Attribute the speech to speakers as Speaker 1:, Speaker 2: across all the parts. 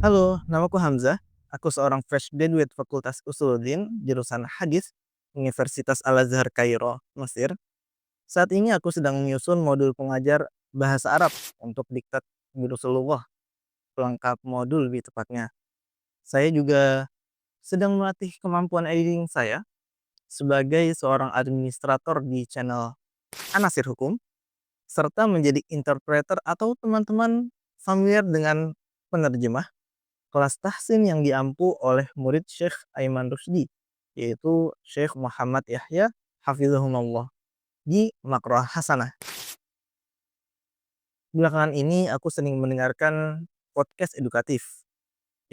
Speaker 1: Halo, namaku Hamzah. Aku seorang fresh graduate Fakultas Usuluddin, jurusan Hadis, Universitas Al-Azhar Kairo, Mesir. Saat ini aku sedang menyusun modul pengajar bahasa Arab untuk diktat Guru Rasulullah, pelengkap modul lebih tepatnya. Saya juga sedang melatih kemampuan editing saya sebagai seorang administrator di channel Anasir Hukum, serta menjadi interpreter atau teman-teman familiar dengan penerjemah kelas tahsin yang diampu oleh murid Syekh Aiman Rusdi, yaitu Syekh Muhammad Yahya Hafizahumullah di Makroah Hasanah. Belakangan ini aku sering mendengarkan podcast edukatif.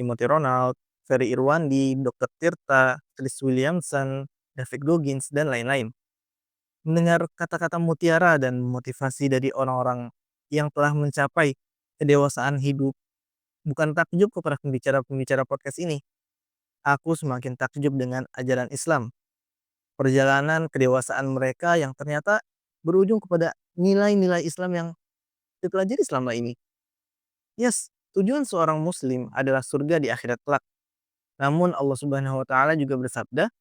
Speaker 1: Timothy Ronald, Ferry Irwandi, Dr. Tirta, Chris Williamson, David Goggins, dan lain-lain. Mendengar kata-kata mutiara dan motivasi dari orang-orang yang telah mencapai kedewasaan hidup, bukan takjub kepada pembicara-pembicara podcast ini. Aku semakin takjub dengan ajaran Islam, perjalanan kedewasaan mereka yang ternyata berujung kepada nilai-nilai Islam yang dipelajari selama ini. Yes, tujuan seorang muslim adalah surga di akhirat kelak. Namun Allah Subhanahu wa taala juga bersabda,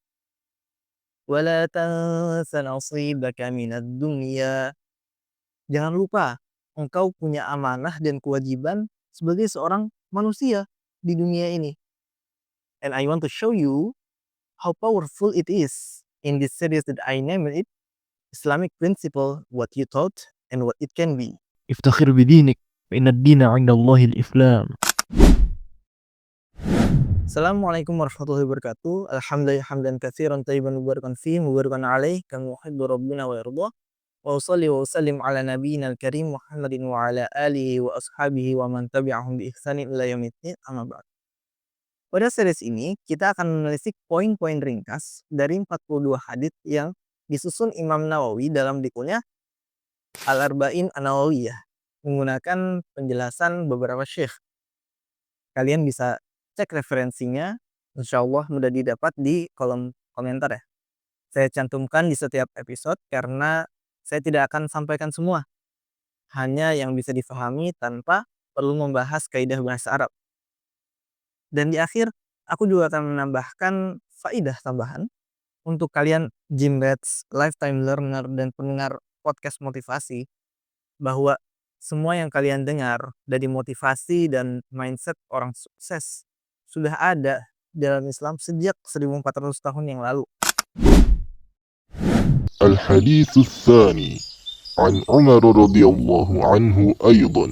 Speaker 1: "Wala tansa nasibaka minad dunya." Jangan lupa, engkau punya amanah dan kewajiban sebagai seorang manusia di dunia ini. And I want to show you how powerful it is in this series that I named it Islamic Principle, What You Taught and What It Can Be.
Speaker 2: افتخر بدينك فإن الدين عند الله الإسلام.
Speaker 1: Assalamualaikum warahmatullahi wabarakatuh. Alhamdulillah hamdan katsiran tayyiban mubarakan fihi mubarakan alaih kama yuhibbu rabbuna wa yarda. Wa usalli wa usallim ala nabiyyina al-karim Muhammadin wa ala alihi wa ashabihi wa man tabi'ahum bi ihsanin ila yaumiddin. Amma ba'd. Pada series ini kita akan menelisik poin-poin ringkas dari 42 hadits yang disusun Imam Nawawi dalam bukunya Al-Arba'in An-Nawawiyah menggunakan penjelasan beberapa syekh. Kalian bisa cek referensinya, insya Allah mudah didapat di kolom komentar ya. Saya cantumkan di setiap episode karena saya tidak akan sampaikan semua. Hanya yang bisa difahami tanpa perlu membahas kaidah bahasa Arab. Dan di akhir, aku juga akan menambahkan faidah tambahan untuk kalian Gymrats, lifetime learner, dan pendengar podcast motivasi, bahwa semua yang kalian dengar dari motivasi dan mindset orang sukses sudah ada dalam Islam sejak 1400 tahun yang lalu.
Speaker 3: الحديث الثاني عن عمر رضي الله عنه أيضا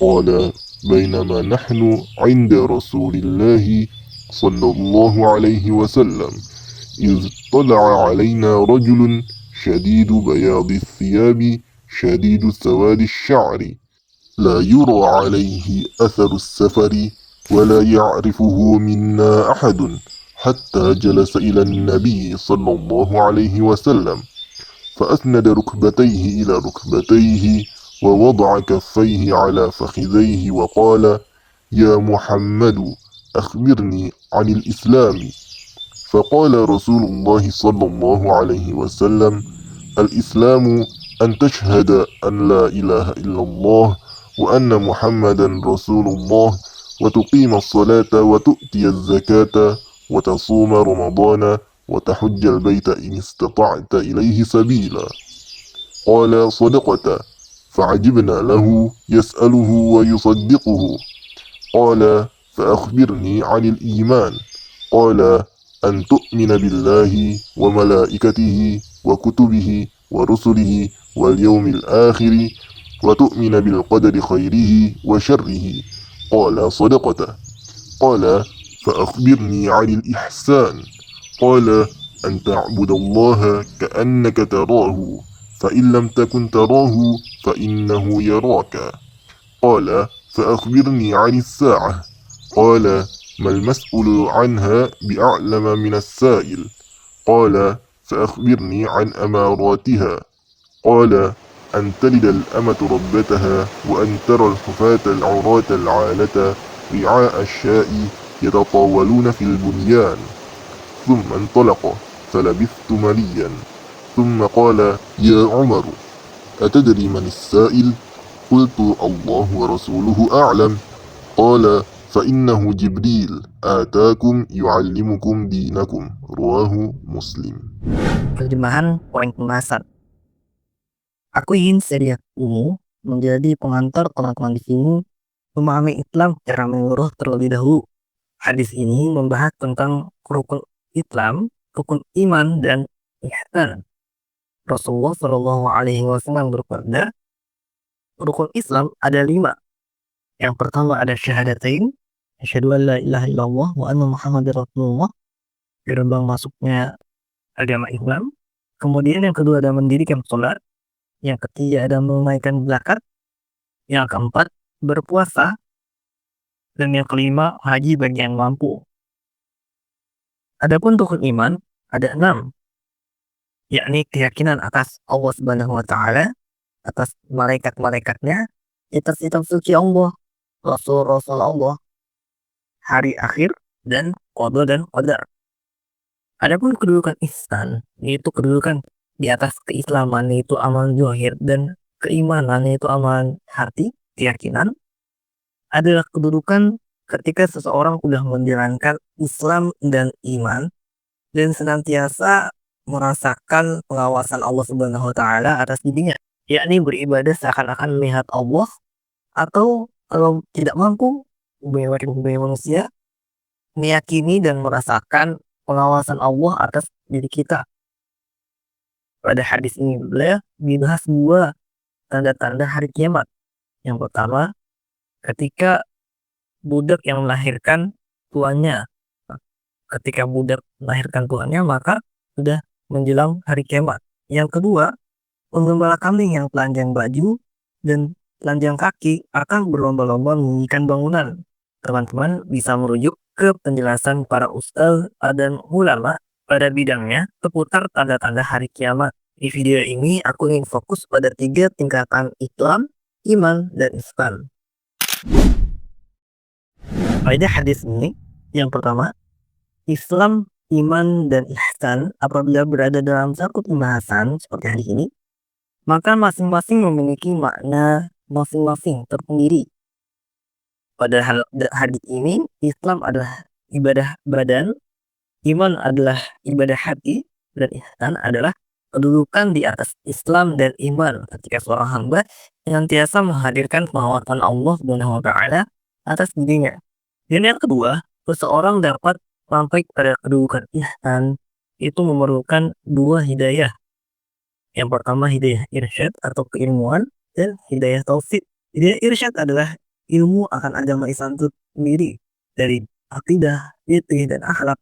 Speaker 3: قال بينما نحن عند رسول الله صلى الله عليه وسلم إذ طلع علينا رجل شديد بياض الثياب شديد سواد الشعر لا يرى عليه أثر السفر ولا يعرفه منا أحد حتى جلس إلى النبي صلى الله عليه وسلم فأسند ركبتيه إلى ركبتيه ووضع كفيه على فخذيه وقال يا محمد أخبرني عن الإسلام فقال رسول الله صلى الله عليه وسلم الإسلام أن تشهد أن لا إله إلا الله وأن محمدا رسول الله وتقيم الصلاة وتؤتي الزكاة وتصوم رمضان وتحج البيت إن استطعت إليه سبيلا قال صدقت فعجبنا له يسأله ويصدقه قال فأخبرني عن الإيمان قال أن تؤمن بالله وملائكته وكتبه ورسله واليوم الآخر وتؤمن بالقدر خيره وشره قال صدقت قال فأخبرني عن الإحسان قال أن تعبد الله كأنك تراه فإن لم تكن تراه فإنه يراك قال فأخبرني عن الساعة قال ما المسؤول عنها بأعلم من السائل قال فأخبرني عن أماراتها قال أن تلد الأمة ربتها وأن ترى الحفاة العراة العالة رعاء الشاء يتطاولون في البنيان ثم انطلق فلبثت مليا ثم قال يا عمر أتدري من السائل قلت الله ورسوله أعلم قال فإنه جبريل آتاكم يعلمكم دينكم. رواه مسلم.
Speaker 4: Terjemahan poin pembahasan. Aku ingin serial ini menjadi pengantar teman-teman di sini memahami Islam secara menyeluruh terlebih dahulu. Hadis ini membahas tentang rukun Islam, rukun iman, dan ihsan. Rasulullah Shallallahu Alaihi Wasallam bersabda, rukun Islam ada 5. Yang pertama ada syahadatain, asyhadu an la ilaha illallah wa anna muhammadar rasulullah, gerbang masuknya agama Islam. Kemudian yang kedua ada mendirikan sholat, yang ketiga ada menunaikan zakat, yang keempat berpuasa, dan yang kelima haji bagi yang mampu. Adapun rukun iman ada 6, yakni keyakinan atas Allah Subhanahu wa Ta'ala, atas malaikat-malaikatnya, kitab-kitab suci Allah, Rasul-Rasul Allah, hari akhir, dan qada dan qadar. Adapun kedudukan ihsan, yaitu kedudukan di atas keislaman, yaitu amalan zahir, dan keimanan, yaitu amalan hati, keyakinan, adalah kedudukan ketika seseorang sudah menjalankan Islam dan iman dan senantiasa merasakan pengawasan Allah Subhanahu wa Ta'ala atas dirinya, yakni beribadah seakan-akan melihat Allah, atau kalau tidak mampu sebagai manusia meyakini dan merasakan pengawasan Allah atas diri kita. Pada hadis ini beliau dibahas 2 tanda-tanda hari kiamat. Yang pertama, ketika budak yang melahirkan tuannya. Ketika budak melahirkan tuannya, maka sudah menjelang hari kiamat. Yang kedua, penggembala kambing yang telanjang baju dan telanjang kaki akan berlomba-lomba meninggikan bangunan. Teman-teman bisa merujuk ke penjelasan para ustaz dan ulama pada bidangnya seputar tanda-tanda hari kiamat. Di video ini aku ingin fokus pada 3 tingkatan Islam, iman, dan ihsan. Pada hadis ini, yang pertama, Islam, iman, dan ihsan apabila berada dalam satu pembahasan seperti hari ini, maka masing-masing memiliki makna masing-masing tersendiri. Pada hadis ini, Islam adalah ibadah badan, iman adalah ibadah hati, dan ihsan adalah kedudukan di atas Islam dan iman ketika seorang hamba senantiasa menghadirkan pengawasan Allah Subhanahu wa Ta'ala atas dirinya. Dan yang kedua, seseorang dapat sampai pada kedudukan ihsan itu memerlukan 2 hidayah. Yang pertama hidayah irsyad atau keilmuan, dan hidayah taufik. Hidayah irsyad adalah ilmu akan agama Islam itu sendiri, dari akidah, fikih, dan akhlak,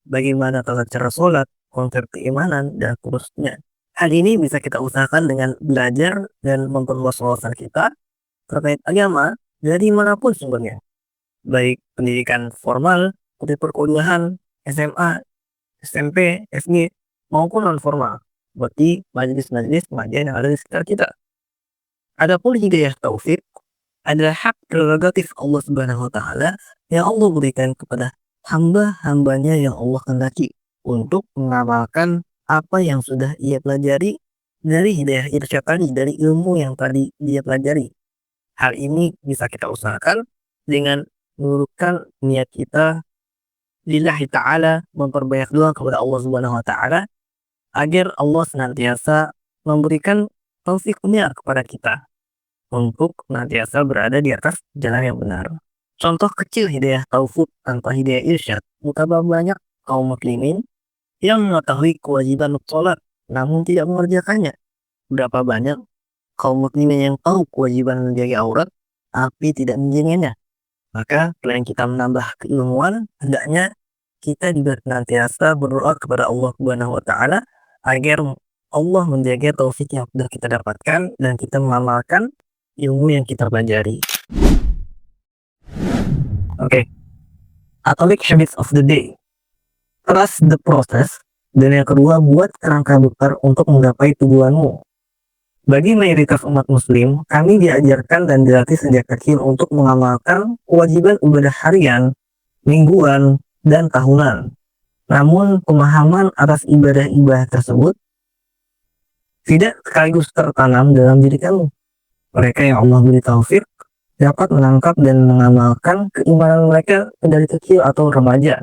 Speaker 4: bagaimana tata cara sholat, konsep keimanan, dan seterusnya. Hal ini bisa kita usahakan dengan belajar dan memperluas wawasan kita terkait agama dari manapun sumbernya, baik pendidikan formal seperti perkuliahan, SMA, SMP, SD, maupun non formal seperti majelis-majelis pengajian yang ada di sekitar kita. Adapun hidayah taufik adalah hak prerogatif Allah Subhanahu wa Ta'ala yang Allah berikan kepada hamba-hambanya yang Allah kehendaki untuk mengamalkan apa yang sudah ia pelajari dari hidayah irsyad tadi, dari ilmu yang tadi dia pelajari. Hal ini bisa kita usahakan dengan menurutkan niat kita lillahi ta'ala, memperbanyak doa kepada Allah Subhanahu wa Ta'ala agar Allah senantiasa memberikan taufiknya kepada kita untuk senantiasa berada di atas jalan yang benar. Contoh kecil hidayah taufik tanpa hidayah irsyad, betapa banyak kaum muslimin yang mengetahui kewajiban sholat namun tidak mengerjakannya. Berapa banyak kaum muslimin yang tahu kewajiban menjaga aurat tapi tidak menjaganya. Maka selain kita menambah keilmuan, hendaknya kita juga senantiasa berdoa kepada Allah Subhanahu wa Ta'ala agar Allah menjaga taufik yang sudah kita dapatkan dan kita mengamalkan ilmu yang kita pelajari. Oke. Atomic habits of the day. Trust the process. Dan yang kedua, buat kerangka besar untuk menggapai tujuanmu. Bagi mayoritas umat muslim, kami diajarkan dan dilatih sejak kecil untuk mengamalkan kewajiban ibadah harian, mingguan, dan tahunan. Namun, pemahaman atas ibadah-ibadah tersebut tidak sekaligus tertanam dalam diri kamu. Mereka yang Allah beri taufik dapat menangkap dan mengamalkan keimanan mereka dari kecil atau remaja.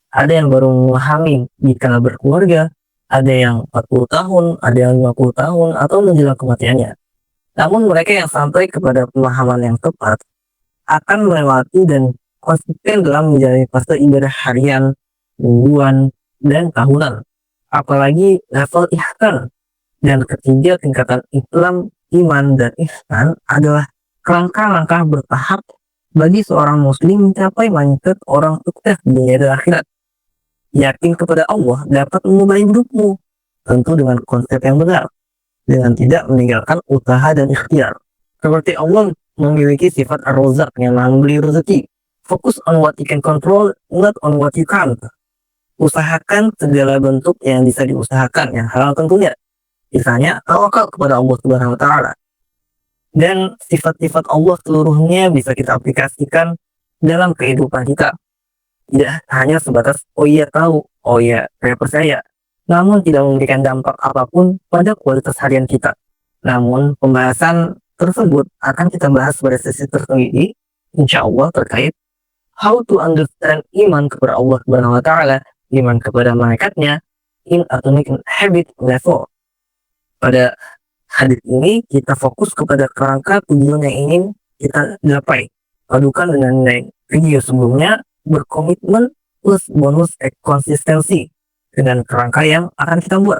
Speaker 4: Ada yang baru memahami jika berkeluarga, ada yang 40 tahun, ada yang 50 tahun, atau menjelang kematiannya. Namun mereka yang sampai kepada pemahaman yang tepat akan melewati dan konsisten dalam menjalani fase ibadah harian, mingguan, dan tahunan. Apalagi level ihsan. Dan ketiga, tingkatan Islam, iman, dan ihsan adalah langkah-langkah bertahap bagi seorang muslim mencapai mindset orang sukses di dunia dan akhirat. Yakin kepada Allah dapat mengubah hidupmu, tentu dengan konsep yang benar, dengan tidak meninggalkan usaha dan ikhtiar. Seperti Allah memiliki sifat ar-Razzaq yang maha memberi rezeki. Fokus on what you can control, not on what you can't. Usahakan segala bentuk yang bisa diusahakan, yang halal tentunya. Misalnya, tawakal kepada Allah Subhanahu wa Ta'ala. Dan sifat-sifat Allah seluruhnya bisa kita aplikasikan dalam kehidupan kita. Tidak hanya sebatas, oh iya tahu, oh iya saya percaya, namun tidak memberikan dampak apapun pada kualitas harian kita. Namun pembahasan tersebut akan kita bahas pada sesi tersendiri, insya Allah, terkait how to understand iman kepada Allah Subhanahu wa Ta'ala, iman kepada malaikatnya, in atomic habit level. Pada hadis ini kita fokus kepada kerangka tujuan yang ingin kita capai. Padukan dengan nilai video sebelumnya, berkomitmen plus bonus konsistensi dengan kerangka yang akan kita buat.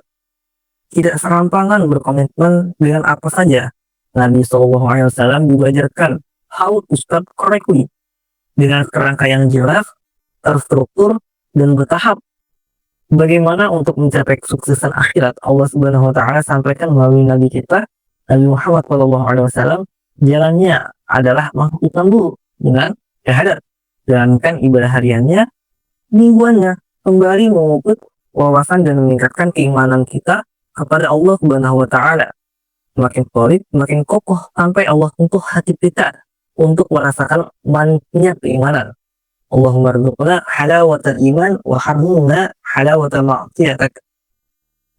Speaker 4: Tidak serampangan berkomitmen dengan apa saja. Nabi SAW diajarkan how to start correctly dengan kerangka yang jelas, terstruktur, dan bertahap. Bagaimana untuk mencapai kesuksesan akhirat, Allah Subhanahu wa Ta'ala sampaikan melalui Nabi kita, Nabi Muhammad SAW, jalannya adalah menghitungkan dulu dengan syahadat. Jalankan ibadah hariannya, mingguannya, kembali memuput wawasan dan meningkatkan keimanan kita kepada Allah Subhanahu wa Ta'ala. Makin solid, makin kokoh sampai Allah sentuh hati kita untuk merasakan manisnya keimanan. Allahumma rzuqna halawatal iman wa harrimna halawatal ma'siyatak.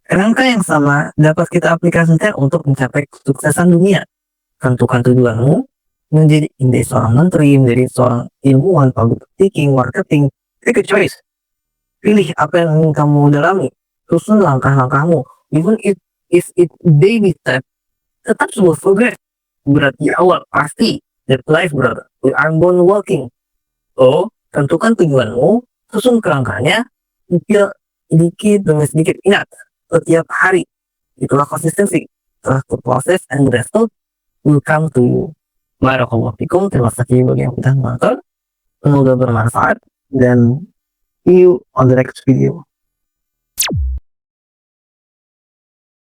Speaker 4: Kerangka yang sama dapat kita aplikasikan untuk mencapai kesuksesan dunia. Tentukan tujuanmu, menjadi seorang menteri, menjadi seorang ilmuwan, public speaking, marketing. Take a choice. Pilih apa yang ingin kamu dalami. Susun langkah-langkahmu. Even if it baby step, tetap sebuah progress. Berat di awal, pasti. That life, brother. We are born walking. So, tentukan tujuanmu, susun kerangkanya, sedikit demi sedikit. Ingat, setiap hari. Itulah konsistensi. Trust the process and the result will come to you. Barakallahu fikum. Terima kasih bagi yang sudah menonton. Semoga bermanfaat dan see you on the next video.